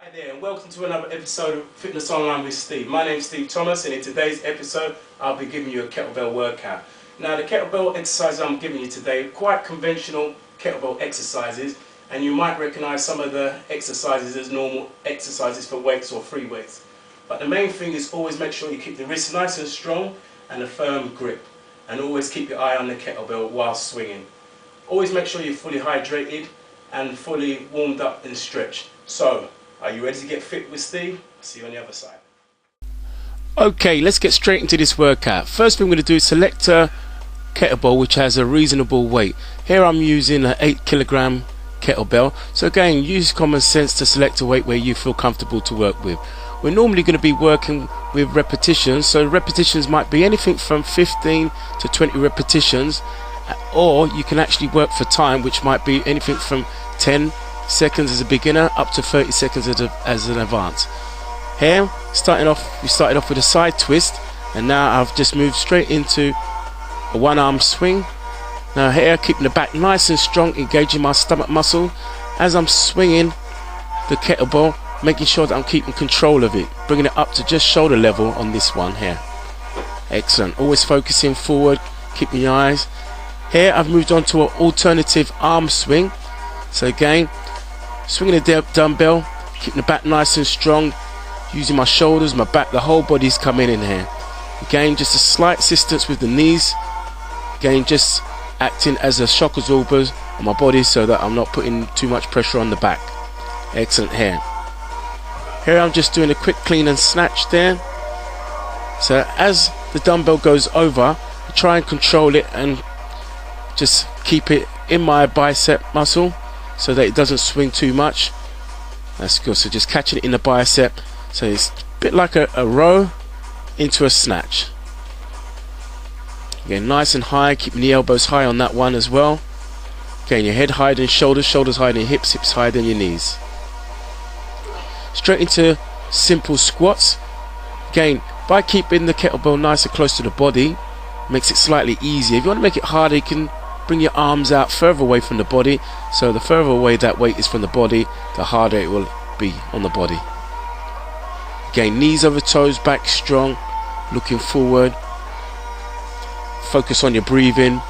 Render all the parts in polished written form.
Hi there and welcome to another episode of Fitness Online with Steve. My name is Steve Thomas and in today's episode I'll be giving you a kettlebell workout. Now the kettlebell exercises I'm giving you today are quite conventional kettlebell exercises, and you might recognise some of the exercises as normal exercises for weights or free weights. But the main thing is always make sure you keep the wrists nice and strong and a firm grip, and always keep your eye on the kettlebell while swinging. Always make sure you're fully hydrated and fully warmed up and stretched. So, are you ready to get fit with Steve? I'll see you on the other side. Okay, let's get straight into this workout. First thing we're going to do is select a kettlebell which has a reasonable weight. Here I'm using an 8 kilogram kettlebell. So again, use common sense to select a weight where you feel comfortable to work with. We're normally going to be working with repetitions, so repetitions might be anything from 15 to 20 repetitions, or you can actually work for time, which might be anything from 10 seconds as a beginner up to 30 seconds as an advance. Here, we started off with a side twist, and now I've just moved straight into a one arm swing. Now here, keeping the back nice and strong, engaging my stomach muscle as I'm swinging the kettlebell, making sure that I'm keeping control of it, bringing it up to just shoulder level on this one here. Excellent. Always focusing forward, keeping your eyes. Here I've moved on to an alternative arm swing. So again, swinging the dumbbell, keeping the back nice and strong, using my shoulders, my back, the whole body's coming in here. Again, just a slight assistance with the knees. Again, just acting as a shock absorber on my body so that I'm not putting too much pressure on the back. Excellent here. Here I'm just doing a quick clean and snatch there. So as the dumbbell goes over, I try and control it and just keep it in my bicep muscle so that it doesn't swing too much. That's good. So just catching it in the bicep. So it's a bit like a row into a snatch. Again, nice and high, keeping the elbows high on that one as well. Again, your head higher than shoulders, shoulders higher than hips, hips higher than your knees. Straight into simple squats. Again, by keeping the kettlebell nice and close to the body, makes it slightly easier. If you want to make it harder, you can bring your arms out further away from the body. So the further away that weight is from the body, the harder it will be on the body. Again, knees over toes, back strong, looking forward. Focus on your breathing.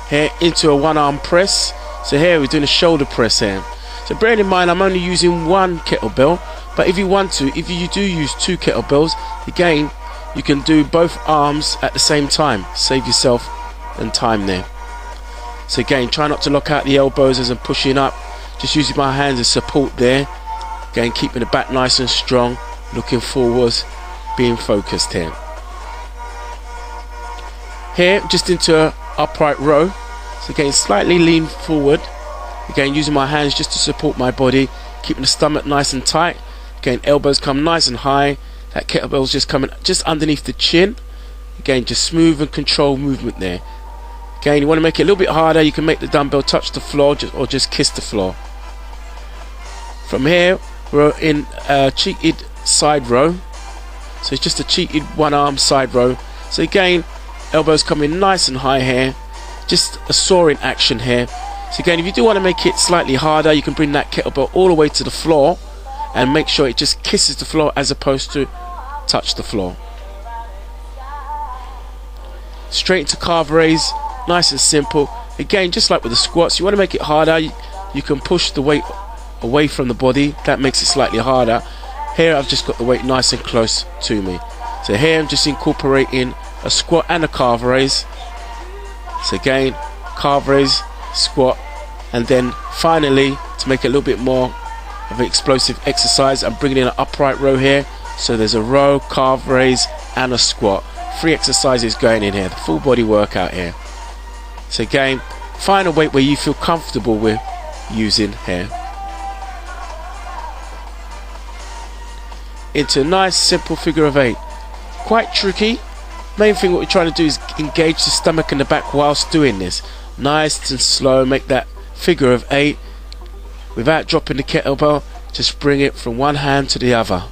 Here into a one arm press. So here we're doing a shoulder press here. So bearing in mind I'm only using one kettlebell, but if you want to, if you do use two kettlebells, again you can do both arms at the same time. Save yourself and time there. So again, try not to lock out the elbows as I'm pushing up, just using my hands as support there. Again, keeping the back nice and strong, looking forwards, being focused here. Here, just into an upright row. So again, slightly lean forward. Again, using my hands just to support my body, keeping the stomach nice and tight. Again, elbows come nice and high. That kettlebell's just coming just underneath the chin. Again, just smooth and controlled movement there. Again, you want to make it a little bit harder, you can make the dumbbell touch the floor or just kiss the floor. From here, we're in a cheated side row. So it's just a cheated one arm side row. So again, elbows coming nice and high here. Just a soaring action here. So again, if you do want to make it slightly harder, you can bring that kettlebell all the way to the floor and make sure it just kisses the floor as opposed to touch the floor. Straight into calf raise, nice and simple. Again, just like with the squats, you want to make it harder, you can push the weight away from the body. That makes it slightly harder. Here I've just got the weight nice and close to me. So here I'm just incorporating a squat and a calf raise. So again, calf raise, squat, and then finally, to make it a little bit more of an explosive exercise, I'm bringing in an upright row here. So there's a row, calf raise, and a squat. 3 exercises going in here, the full body workout here. So again, find a weight where you feel comfortable with using here. Into a nice simple figure of 8. Quite tricky. Main thing what we're trying to do is engage the stomach and the back whilst doing this. Nice and slow, make that figure of 8 without dropping the kettlebell. Just bring it from one hand to the other.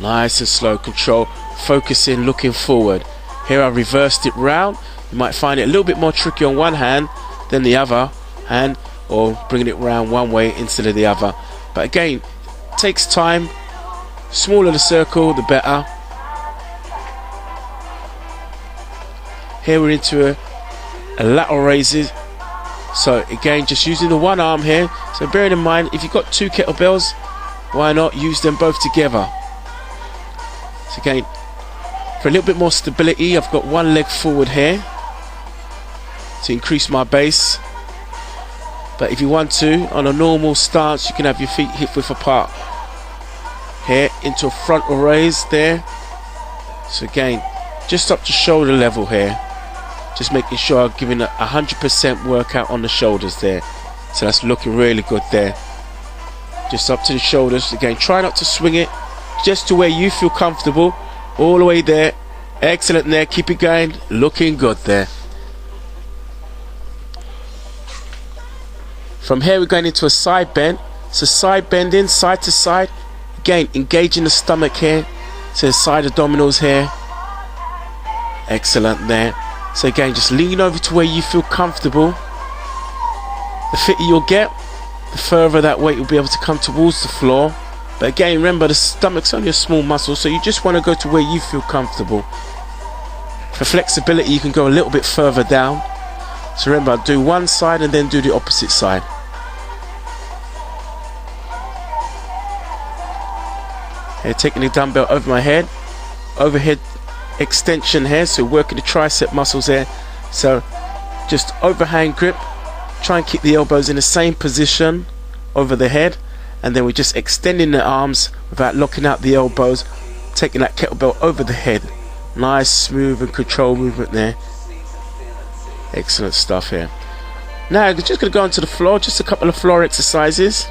Nice and slow, control, focusing, looking forward. Here I reversed it round. You might find it a little bit more tricky on one hand than the other hand. or bringing it around one way instead of the other. But again, takes time. Smaller the circle, the better. Here we're into a lateral raises. So again, just using the one arm here. So bearing in mind, if you've got 2 kettlebells, why not use them both together? So again, for a little bit more stability, I've got one leg forward here to increase my base. But if you want to, on a normal stance, you can have your feet hip width apart. Here into a frontal raise there. So again, just up to shoulder level here. Just making sure I'm giving a 100% workout on the shoulders there. So that's looking really good there. Just up to the shoulders. Again, try not to swing it. Just to where you feel comfortable. All the way there. Excellent there. Keep it going. Looking good there. From here we're going into a side bend. So side bending, side to side. Again, engaging the stomach here. So the side abdominals here. Excellent there. So again, just lean over to where you feel comfortable. The fitter you'll get, the further that weight will be able to come towards the floor. But again, remember the stomach's only a small muscle, so you just want to go to where you feel comfortable. For flexibility, you can go a little bit further down. So remember, do one side and then do the opposite side. Here, taking the dumbbell over my head, overhead extension here, so working the tricep muscles here. So just overhand grip, try and keep the elbows in the same position over the head, and then we're just extending the arms without locking out the elbows, taking that kettlebell over the head. Nice smooth and controlled movement there. Excellent stuff here. Now we're just going to go onto the floor, just a couple of floor exercises.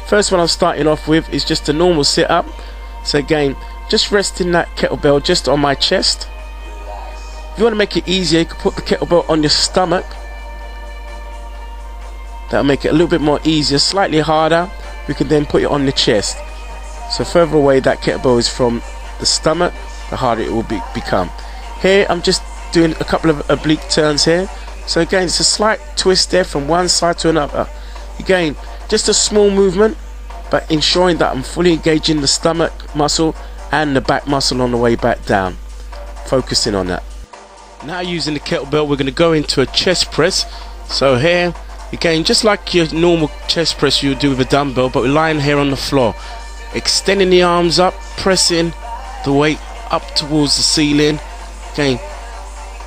First one I'm starting off with is just a normal sit up. So again, just resting that kettlebell just on my chest. If you want to make it easier, you can put the kettlebell on your stomach. That'll make it a little bit more easier. Slightly harder, we can then put it on the chest. So further away that kettlebell is from the stomach, the harder it will become. Here I'm just doing a couple of oblique turns here. So again, it's a slight twist there from one side to another. Again, just a small movement, but ensuring that I'm fully engaging the stomach muscle and the back muscle on the way back down. Focusing on that. Now using the kettlebell, we're going to go into a chest press. So here, again, just like your normal chest press you would do with a dumbbell, but we're lying here on the floor. Extending the arms up, pressing the weight up towards the ceiling. Again,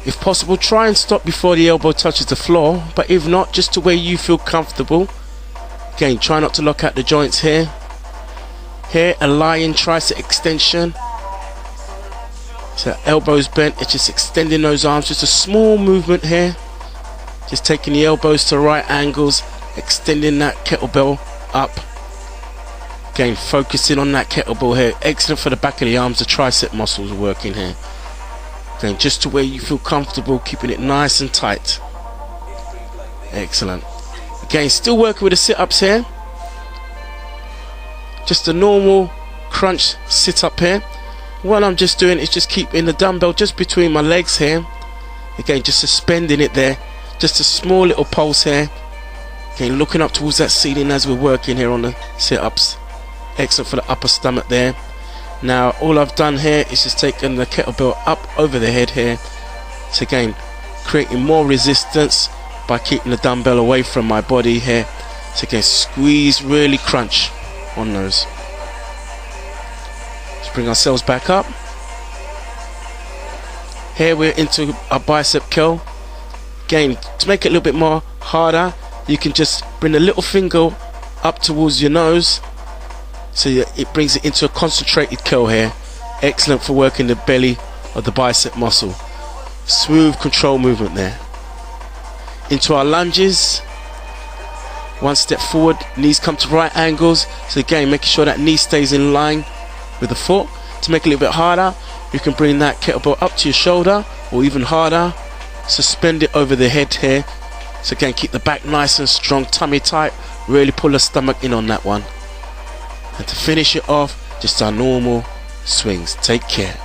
if possible, try and stop before the elbow touches the floor, but if not, just to where you feel comfortable. Again, try not to lock out the joints here. Here, a lion tricep extension. So elbows bent, it's just extending those arms. Just a small movement here. Just taking the elbows to right angles, extending that kettlebell up. Again, focusing on that kettlebell here. Excellent for the back of the arms, the tricep muscles are working here. Again, just to where you feel comfortable, keeping it nice and tight. Excellent. Again, still working with the sit-ups here. Just a normal crunch sit-up here. What I'm just doing is just keeping the dumbbell just between my legs here. Again, just suspending it there. Just a small little pulse here. Again, looking up towards that ceiling as we're working here on the sit-ups. Excellent for the upper stomach there. Now, all I've done here is just taken the kettlebell up over the head here. So again, creating more resistance by keeping the dumbbell away from my body here. So again, squeeze, really crunch on those. Let's bring ourselves back up. Here we're into a bicep curl. Again, to make it a little bit more harder, you can just bring the little finger up towards your nose, so it brings it into a concentrated curl here. Excellent for working the belly of the bicep muscle. Smooth control movement there. Into our lunges. One step forward, knees come to right angles. So again, making sure that knee stays in line with the foot. To make it a little bit harder, you can bring that kettlebell up to your shoulder, or even harder, suspend it over the head here. So again, keep the back nice and strong, tummy tight, really pull the stomach in on that one. And to finish it off, just our normal swings. Take care.